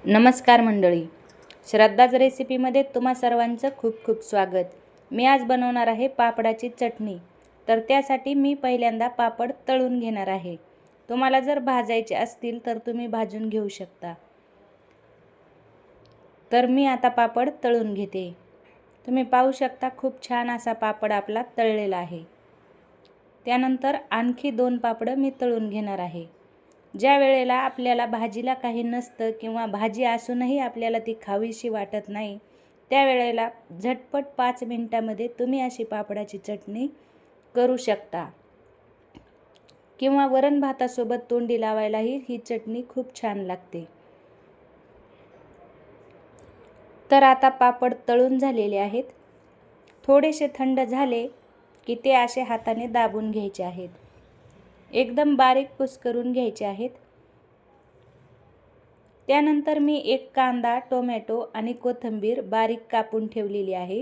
नमस्कार मंडळी, श्रद्धाज रेसिपीमध्ये तुम्हा सर्वांचं खूप खूप स्वागत। मी आज बनवणार आहे पापडाची चटणी। तर त्यासाठी मी पहिल्यांदा पापड तळून घेणार आहे। तुम्हाला जर भाजायचे असतील तर तुम्ही भाजून घेऊ शकता। तर मी आता पापड तळून घेते। तुम्ही पाहू शकता खूप छान असा पापड आपला तळलेला आहे। त्यानंतर आणखी 2 पापड मी तळून घेणार आहे। ज्या वेळेला आपल्याला भाजीला काही नसतं किंवा भाजी असूनही आपल्याला ती खावीशी वाटत नाही, त्यावेळेला झटपट 5 मिनिटांमध्ये तुम्ही अशी पापडाची चटणी करू शकता किंवा वरण भातासोबत तोंडी लावायलाही ही चटणी खूप छान लागते। तर आता पापड तळून झालेले आहेत। थोडेसे थंड झाले की ते असे हाताने दाबून घ्यायचे आहेत। एकदम बारीक कुस्करून घ्यायचे आहेत। त्यानंतर मी एक कांदा, टोमॅटो आणि कोथिंबीर बारीक कापून ठेवलेली आहे।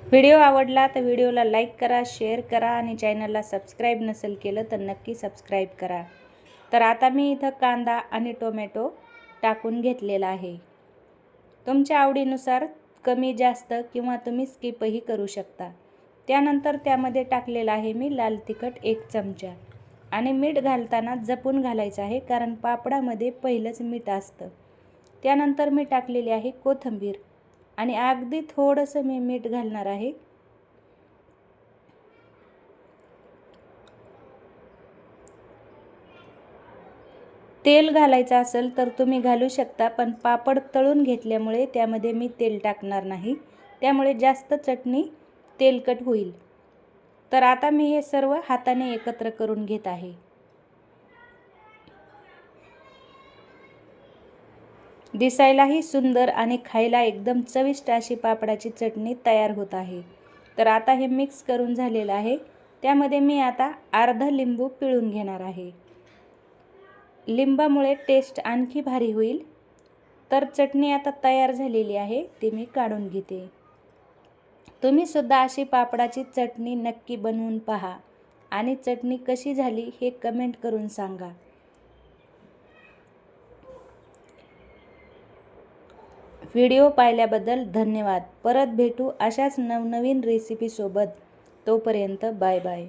व्हिडिओ आवडला तर व्हिडिओला लाईक करा, शेअर करा आणि चॅनलला सबस्क्राईब नसेल केलं तर नक्की सबस्क्राईब करा। तर आता मी इथं कांदा आणि टोमॅटो टाकून घेतलेला आहे। तुमच्या आवडीनुसार कमी जास्त किंवा तुम्ही स्किपही करू शकता। त्यानंतर त्यामध्ये टाकलेला आहे मी लाल तिखट 1 चमचा आणि मीठ घालताना जपून घालायचं आहे, कारण पापडामध्ये पहिलंच मीठ असतं। त्यानंतर मी टाकलेली आहे कोथिंबीर आणि अगदी थोडंसं मी मीठ घालणार आहे। तेल घालायचं असेल तर तुम्ही घालू शकता, पण पापड तळून घेतल्यामुळे त्यामध्ये मी तेल टाकणार नाही, त्यामुळे जास्त चटणी तेलकट होईल। तर आता मी हे सर्व हाताने एकत्र करून घेत आहे। दिसायलाही सुंदर आणि खायला एकदम चविष्ट अशी पापडाची चटणी तयार होत आहे। तर आता हे मिक्स करून झालेलं आहे। त्यामध्ये मी आता अर्धा लिंबू पिळून घेणार आहे। लिंबामुळे टेस्ट आणखी भारी होईल। तर चटणी आता तयार झालेली आहे, ती मी काढून घेते। तुम्ही सुद्धा अशी पापडाची चटणी नक्की बनवून पहा आणि चटणी कशी झाली हे कमेंट करून सांगा। व्हिडिओ पाहिल्याबद्दल धन्यवाद। परत भेटू अशाच नवनवीन रेसिपी सोबत। तोपर्यंत बाय बाय।